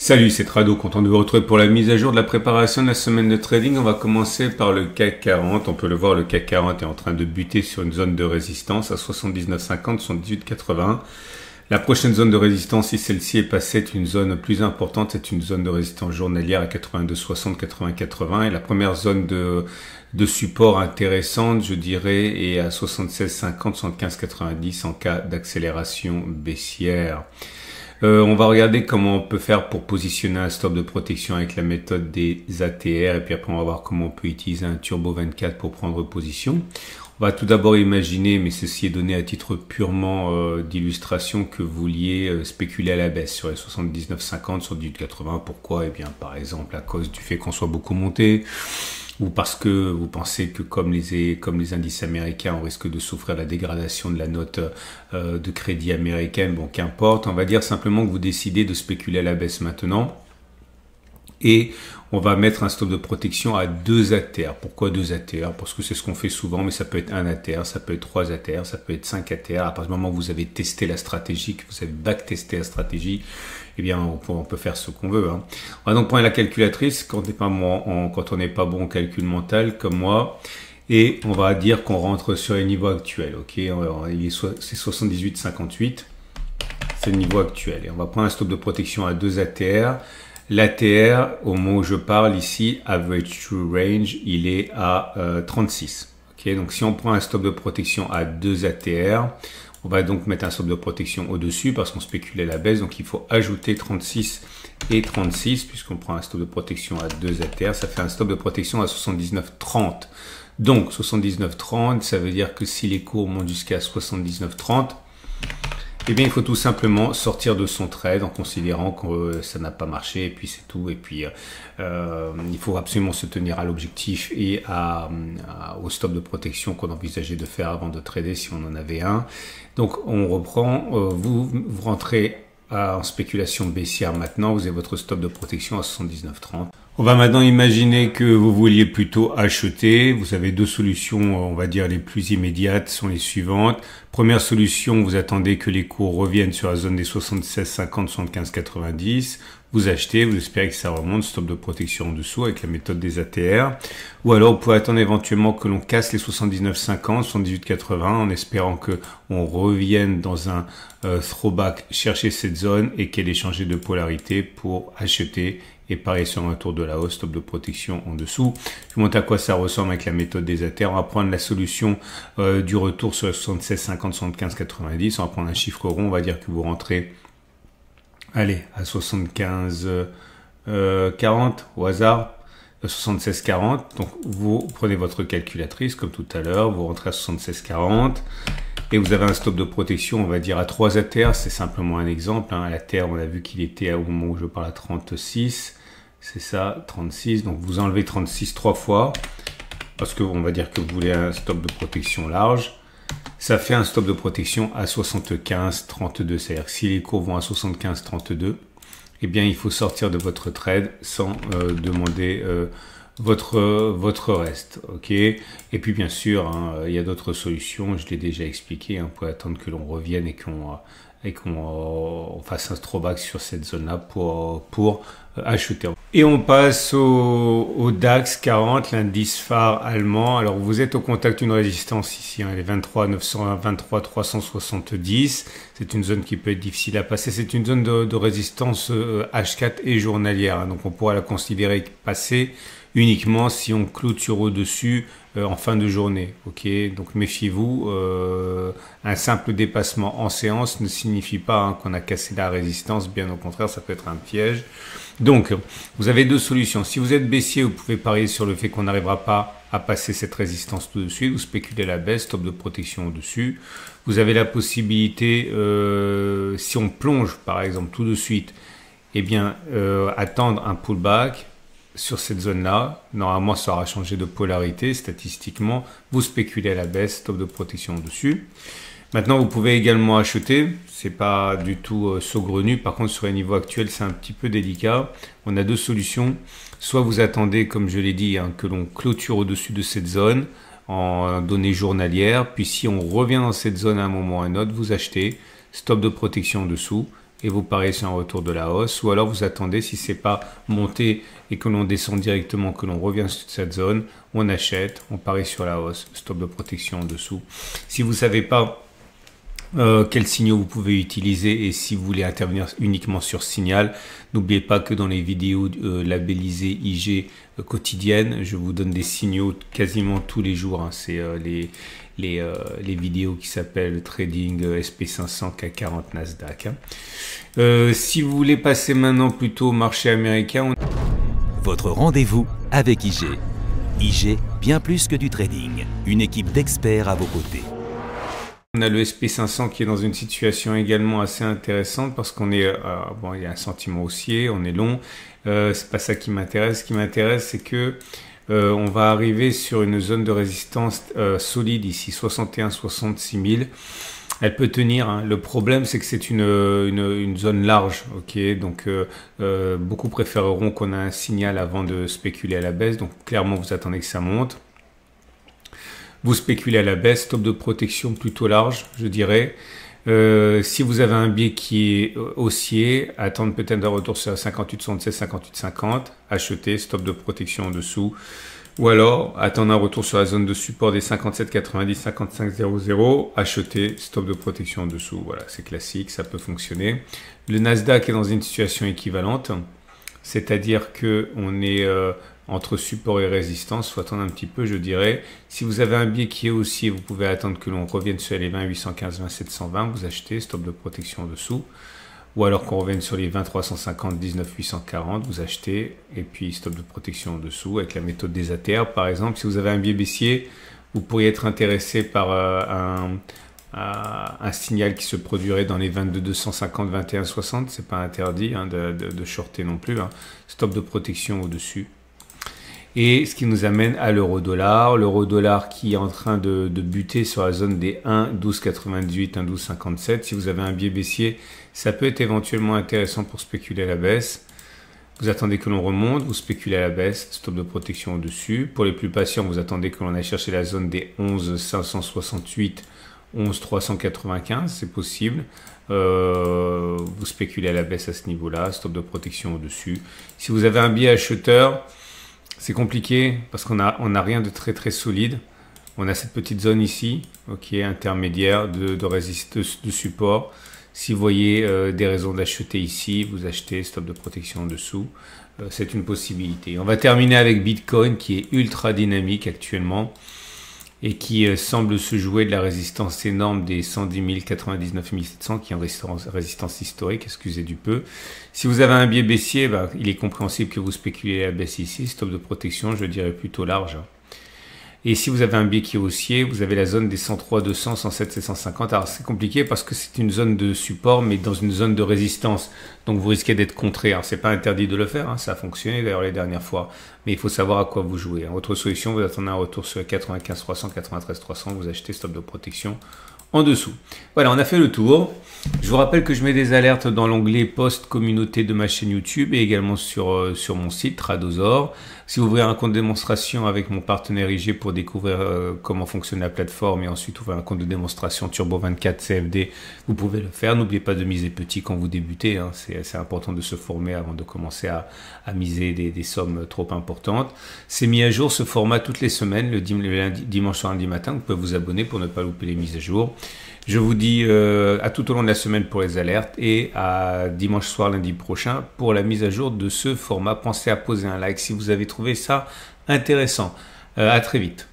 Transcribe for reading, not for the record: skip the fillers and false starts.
Salut, c'est Trado, content de vous retrouver pour la mise à jour de la préparation de la semaine de trading. On va commencer par le CAC 40. On peut le voir, le CAC 40 est en train de buter sur une zone de résistance à 79,50, 78,80. La prochaine zone de résistance, si celle-ci est passée, est une zone plus importante. C'est une zone de résistance journalière à 82,60, 80,80. Et la première zone de support intéressante, je dirais, est à 76,50, 75,90 en cas d'accélération baissière. On va regarder comment on peut faire pour positionner un stop de protection avec la méthode des ATR et puis après on va voir comment on peut utiliser un Turbo 24 pour prendre position. On va tout d'abord imaginer, mais ceci est donné à titre purement d'illustration, que vous vouliez spéculer à la baisse sur les 79,50, sur du 80. Pourquoi? Eh bien par exemple à cause du fait qu'on soit beaucoup monté, ou parce que vous pensez que comme les indices américains, on risque de souffrir la dégradation de la note de crédit américaine. Bon, qu'importe, on va dire simplement que vous décidez de spéculer à la baisse maintenant. Et on va mettre un stop de protection à 2 ATR. Pourquoi 2 ATR? Parce que c'est ce qu'on fait souvent, mais ça peut être 1 ATR, ça peut être 3 ATR, ça peut être 5 ATR. À partir du moment où vous avez testé la stratégie, que vous avez backtesté la stratégie, eh bien, on peut faire ce qu'on veut. On va donc prendre la calculatrice quand on n'est pas bon au calcul mental, comme moi. Et on va dire qu'on rentre sur les niveaux actuels. Ok, c'est 78,58. C'est le niveau actuel. Et on va prendre un stop de protection à 2 ATR. L'ATR, au moment où je parle ici, average true range, il est à 36. Ok, donc si on prend un stop de protection à 2 ATR, on va donc mettre un stop de protection au-dessus parce qu'on spécule à la baisse. Donc il faut ajouter 36 et 36 puisqu'on prend un stop de protection à 2 ATR. Ça fait un stop de protection à 79,30. Donc 79,30, ça veut dire que si les cours montent jusqu'à 79,30, eh bien, il faut tout simplement sortir de son trade en considérant que ça n'a pas marché et puis c'est tout. Et puis, il faut absolument se tenir à l'objectif et au stop de protection qu'on envisageait de faire avant de trader si on en avait un. Donc, on reprend. Vous rentrez en spéculation baissière maintenant. Vous avez votre stop de protection à 79,30. On va maintenant imaginer que vous vouliez plutôt acheter. Vous avez deux solutions, on va dire les plus immédiates sont les suivantes. Première solution, vous attendez que les cours reviennent sur la zone des 76,50, 75,90. Vous achetez, vous espérez que ça remonte, stop de protection en dessous avec la méthode des ATR. Ou alors vous pouvez attendre éventuellement que l'on casse les 79,50, 78,80 en espérant que on revienne dans un throwback, chercher cette zone et qu'elle ait changé de polarité pour acheter. Et pareil sur un tour de la hausse, stop de protection en dessous. Je vous montre à quoi ça ressemble avec la méthode des ATR. On va prendre la solution du retour sur 76,50, 75,90. On va prendre un chiffre rond. On va dire que vous rentrez, allez, à 75,40 au hasard, 76,40. Donc vous prenez votre calculatrice comme tout à l'heure. Vous rentrez à 76,40. Et vous avez un stop de protection, on va dire à 3 ATR, c'est simplement un exemple. À l'ATR, on a vu qu'il était au moment où je parle à 36. C'est ça, 36. Donc vous enlevez 36 3 fois. Parce qu'on va dire que vous voulez un stop de protection large. Ça fait un stop de protection à 75,32. C'est-à-dire que si les cours vont à 75,32, eh bien il faut sortir de votre trade sans demander votre reste, ok. Et puis bien sûr, il y a d'autres solutions, je l'ai déjà expliqué, on peut attendre que l'on revienne et qu'on fasse un throwback sur cette zone-là pour acheter. Et on passe au DAX 40, l'indice phare allemand. Alors vous êtes au contact d'une résistance ici, elle est 23 900, 23 370. C'est une zone qui peut être difficile à passer. C'est une zone de résistance H4 et journalière, donc on pourra la considérer passée uniquement si on clôture au-dessus en fin de journée. Ok, donc méfiez-vous, un simple dépassement en séance ne signifie pas qu'on a cassé la résistance, bien au contraire, ça peut être un piège. Donc, vous avez deux solutions. Si vous êtes baissier, vous pouvez parier sur le fait qu'on n'arrivera pas à passer cette résistance tout de suite. Vous spéculez la baisse, stop de protection au-dessus. Vous avez la possibilité, si on plonge par exemple tout de suite, eh bien, attendre un pullback sur cette zone-là. Normalement, ça aura changé de polarité statistiquement. Vous spéculez à la baisse, stop de protection au-dessus. Maintenant, vous pouvez également acheter. C'est pas du tout saugrenu. Par contre, sur les niveaux actuels, c'est un petit peu délicat. On a deux solutions. Soit vous attendez, comme je l'ai dit, que l'on clôture au-dessus de cette zone en données journalières. Puis si on revient dans cette zone à un moment ou à un autre, vous achetez. Stop de protection en dessous. et vous pariez sur un retour de la hausse, ou alors vous attendez, si c'est pas monté et que l'on descend directement, que l'on revient sur cette zone, on achète, on parie sur la hausse, stop de protection en dessous. Si vous savez pas quels signaux vous pouvez utiliser et si vous voulez intervenir uniquement sur signal, n'oubliez pas que dans les vidéos labellisées IG quotidiennes, je vous donne des signaux quasiment tous les jours, hein. C'est les vidéos qui s'appellent Trading SP500, CAC 40, Nasdaq, hein. Si vous voulez passer maintenant plutôt au marché américain, Votre rendez-vous avec IG. IG, bien plus que du trading. Une équipe d'experts à vos côtés. on a le SP500 qui est dans une situation également assez intéressante parce qu'on est, bon, il y a un sentiment haussier, on est long. C'est pas ça qui m'intéresse. Ce qui m'intéresse, c'est que on va arriver sur une zone de résistance solide ici, 61-66 000. Elle peut tenir, hein. Le problème, c'est que c'est une zone large, ok. Donc, beaucoup préféreront qu'on ait un signal avant de spéculer à la baisse. Donc, clairement, vous attendez que ça monte. Vous spéculez à la baisse, stop de protection plutôt large, je dirais. Si vous avez un biais qui est haussier, attendre peut-être un retour sur 58,76, 58,50, acheter, stop de protection en dessous. Ou alors, attendre un retour sur la zone de support des 57,90, 55,00, acheter, stop de protection en dessous. Voilà, c'est classique, ça peut fonctionner. Le Nasdaq est dans une situation équivalente, c'est-à-dire qu'on est entre support et résistance, il faut attendre un petit peu, je dirais. Si vous avez un biais qui est haussier, vous pouvez attendre que l'on revienne sur les 20 815, 20 720, vous achetez, stop de protection en dessous. Ou alors qu'on revienne sur les 20 350, 19 840, vous achetez, et puis stop de protection en dessous avec la méthode des ATR. Par exemple, si vous avez un biais baissier, vous pourriez être intéressé par un signal qui se produirait dans les 22 250, 21 60. C'est pas interdit, hein, de shorter non plus, hein. Stop de protection au-dessus. Et ce qui nous amène à l'euro-dollar. L'euro-dollar qui est en train de buter sur la zone des 1,1298, 1,1257. Si vous avez un biais baissier, ça peut être éventuellement intéressant pour spéculer à la baisse. Vous attendez que l'on remonte, vous spéculez à la baisse, stop de protection au-dessus. Pour les plus patients, vous attendez que l'on aille chercher la zone des 11,568, 11,395, c'est possible. Vous spéculez à la baisse à ce niveau-là, stop de protection au-dessus. Si vous avez un biais acheteur, c'est compliqué parce qu'on a rien de très très solide. On a cette petite zone ici, ok, intermédiaire de support. Si vous voyez des raisons d'acheter ici, vous achetez, stop de protection en dessous. C'est une possibilité. On va terminer avec Bitcoin qui est ultra dynamique actuellement et qui semble se jouer de la résistance énorme des 110 000, 99 700 qui est en résistance historique, excusez du peu. Si vous avez un biais baissier, il est compréhensible que vous spéculez à la baisse ici, stop de protection, je dirais plutôt large. Et si vous avez un biais qui est haussier, vous avez la zone des 103, 200, 107 et 150. Alors c'est compliqué parce que c'est une zone de support, mais dans une zone de résistance. Donc vous risquez d'être contré. Alors c'est pas interdit de le faire, hein. Ça a fonctionné d'ailleurs les dernières fois. Mais il faut savoir à quoi vous jouez. Autre solution, vous attendez un retour sur 95 300, 93 300, vous achetez, stop de protection en dessous. Voilà, on a fait le tour. Je vous rappelle que je mets des alertes dans l'onglet post communauté de ma chaîne YouTube et également sur mon site Tradosor. Si vous ouvrez un compte de démonstration avec mon partenaire IG pour découvrir comment fonctionne la plateforme et ensuite ouvrir un compte de démonstration Turbo 24 CFD, vous pouvez le faire. N'oubliez pas de miser petit quand vous débutez, hein. C'est important de se former avant de commencer à miser des sommes trop importantes. C'est mis à jour ce format toutes les semaines, le dimanche soir, lundi matin. Vous pouvez vous abonner pour ne pas louper les mises à jour. Je vous dis à tout au long de la semaine pour les alertes et à dimanche soir, lundi prochain pour la mise à jour de ce format. Pensez à poser un like si vous avez trouvé ça intéressant. À très vite.